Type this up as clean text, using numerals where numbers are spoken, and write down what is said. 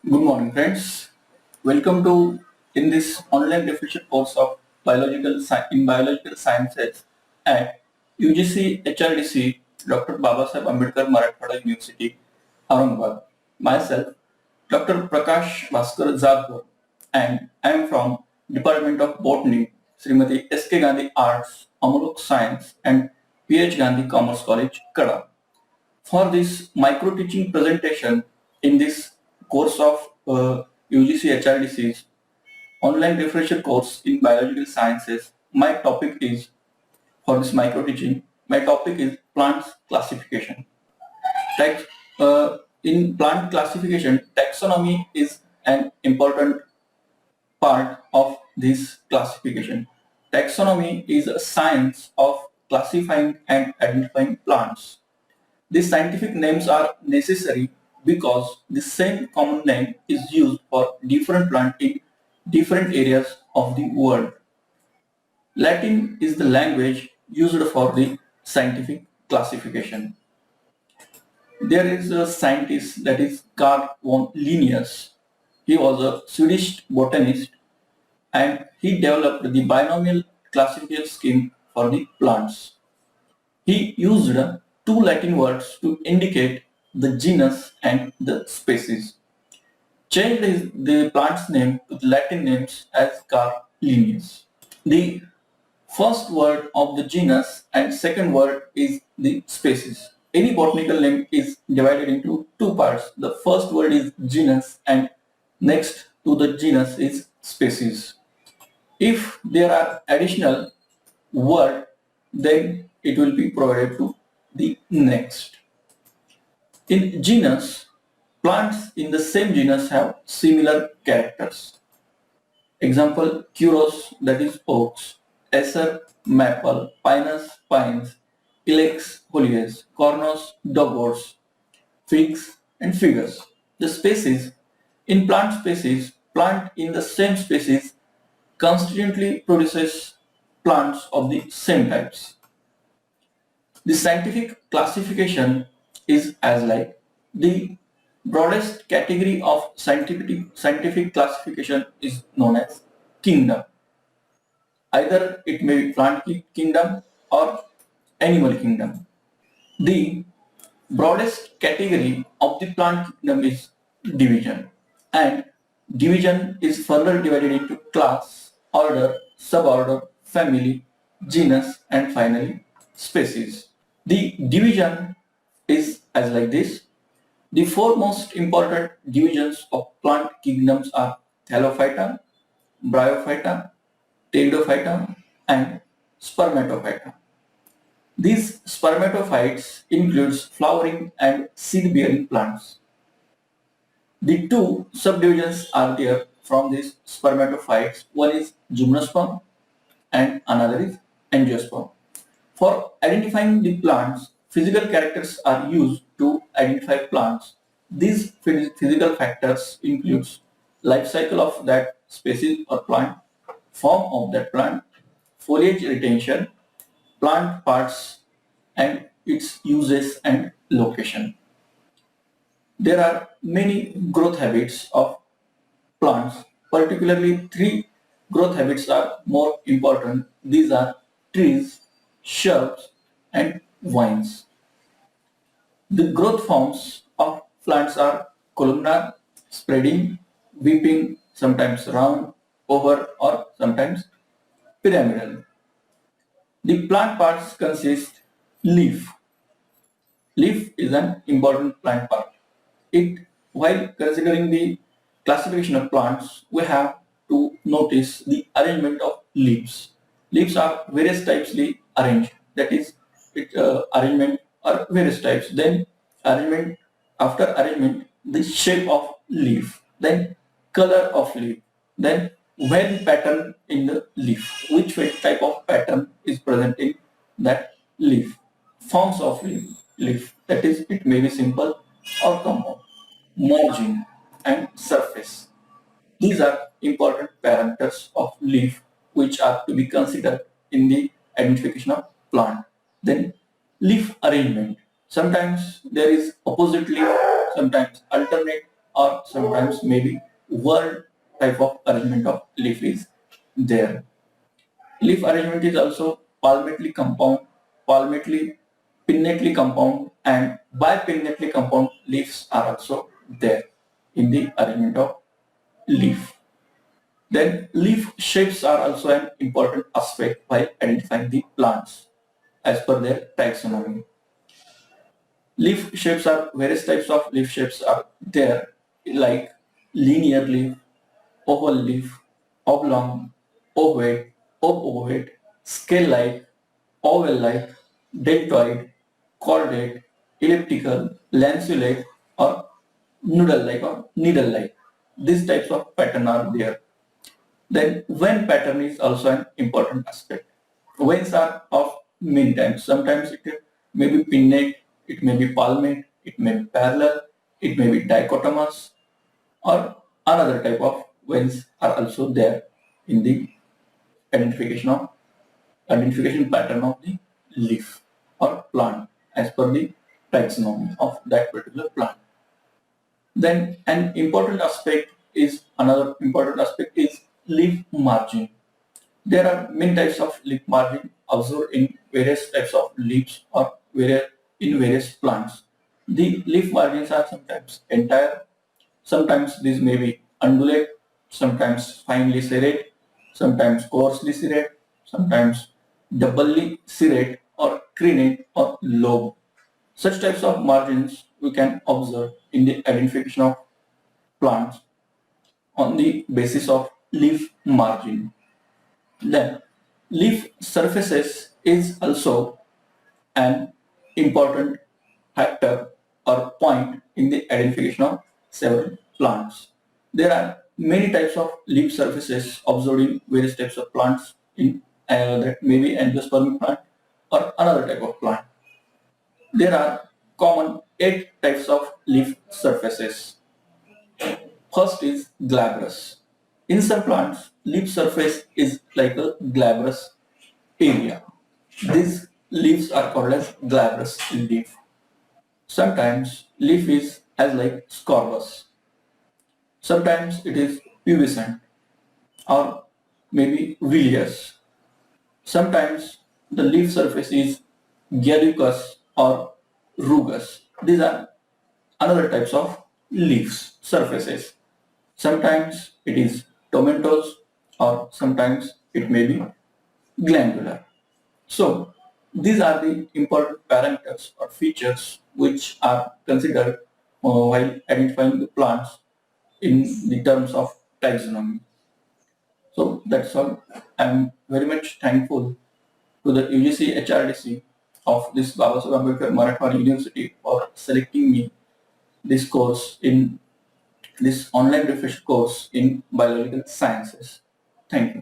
Good morning, friends. Welcome to in this online refresher course of biological sciences at UGC HRDC Dr. Babasaheb Ambedkar Marathwada University, Aurangabad. Myself, Dr. Prakash Bhaskar Jadhavar, and I am from Department of Botany, Srimati S.K. Gandhi Arts, Amolak Science, and P.H. Gandhi Commerce College, Kada. For this micro teaching presentation in this course of UGC HRDC's online refresher course in biological sciences, my topic is for this micro teaching. My topic is plants classification. Tax, in plant classification, taxonomy is an important part of this classification. Taxonomy is a science of classifying and identifying plants. These scientific names are necessary because the same common name is used for different plants in different areas of the world. Latin is the language used for the scientific classification. There is a scientist that is Carl von Linnaeus. He was a Swedish botanist and he developed the binomial classification scheme for the plants. He used two Latin words to indicate the genus and the species. Changed the plant's name to the Latin names as Carl Linnaeus. The first word of the genus and second word is the species. Any botanical name is divided into two parts. The first word is genus and next to the genus is species. If there are additional word, then it will be provided to the next. In genus, plants in the same genus have similar characters. Example, Kuros, that is oaks, Acer, maple, Pinus, pines, Ilex, hollies, Cornus, dogwoods, figs, and figures. The species, in plant species, plant in the same species constantly produces plants of the same types. The scientific classification is as like the broadest category of scientific classification is known as kingdom. Either it may be plant kingdom or animal kingdom. The broadest category of the plant kingdom is division, and division is further divided into class, order, suborder, family, genus, and finally species. The division is as like this. The four most important divisions of plant kingdoms are Thallophyta, Bryophyta, Pteridophyta, and Spermatophyta. These spermatophytes includes flowering and seed-bearing plants. The two subdivisions are there from these spermatophytes. One is gymnosperm and another is angiosperm. For identifying the plants, physical characters are used to identify plants. These physical factors includes life cycle of that species or plant, form of that plant, foliage retention, plant parts, and its uses and location. There are many growth habits of plants, particularly three growth habits are more important. These are trees, shrubs, and vines. The growth forms of plants are columnar, spreading, weeping, sometimes round, over, or sometimes pyramidal. The plant parts consist leaf. Leaf is an important plant part. While considering the classification of plants, we have to notice the arrangement of leaves. Leaves are various typesly arranged. That is, arrangement are various types. Then arrangement, after arrangement, the shape of leaf. Then color of leaf. Then when pattern in the leaf. Which type of pattern is present in that leaf. Forms of leaf. That is, it may be simple or compound, margin, and surface. These are important parameters of leaf which are to be considered in the identification of plant. Then leaf arrangement. Sometimes there is opposite leaf, sometimes alternate, or sometimes maybe word type of arrangement of leaf is there. Leaf arrangement is also palmately compound, palmately pinnately compound, and bipinnately compound leaves are also there in the arrangement of leaf. Then leaf shapes are also an important aspect while identifying the plants as per their taxonomy. Leaf shapes are various types of leaf shapes are there like linear leaf, oval leaf, oblong, ovate, obovate, scale-like, oval-like, deltoid, chordate, elliptical, lanceolate, or noodle-like or needle-like. These types of pattern are there. Then vein pattern is also an important aspect. Veins are of many types. Sometimes it may be pinnate, it may be palmate, it may be parallel, it may be dichotomous, or another type of veins are also there in the identification pattern of the leaf or plant as per the taxonomy of that particular plant. Then another important aspect is leaf margin. There are many types of leaf margin observed in various types of leaves or in various plants. The leaf margins are sometimes entire, sometimes these may be undulate, sometimes finely serrate, sometimes coarsely serrate, sometimes doubly serrate or crenate or lobe. Such types of margins we can observe in the identification of plants on the basis of leaf margin. Then leaf surfaces is also an important factor or point in the identification of several plants. There are many types of leaf surfaces observed in various types of plants in that may be angiospermic plant or another type of plant. There are common 8 types of leaf surfaces. First is glabrous. In some plants, leaf surface is like a glabrous area. These leaves are called as glabrous leaf. Sometimes leaf is as like scorbus. Sometimes it is pubescent or maybe villous. Sometimes the leaf surface is gallicose or rugous. These are another types of leaves surfaces. Sometimes it is tomentose or sometimes it may be glandular. So these are the important parameters or features which are considered while identifying the plants in the terms of taxonomy. So that's all. I'm very much thankful to the UGC HRDC of this Babasaheb Ambedkar Marathwada University for selecting me this course in this online refresh course in biological sciences. Thank you.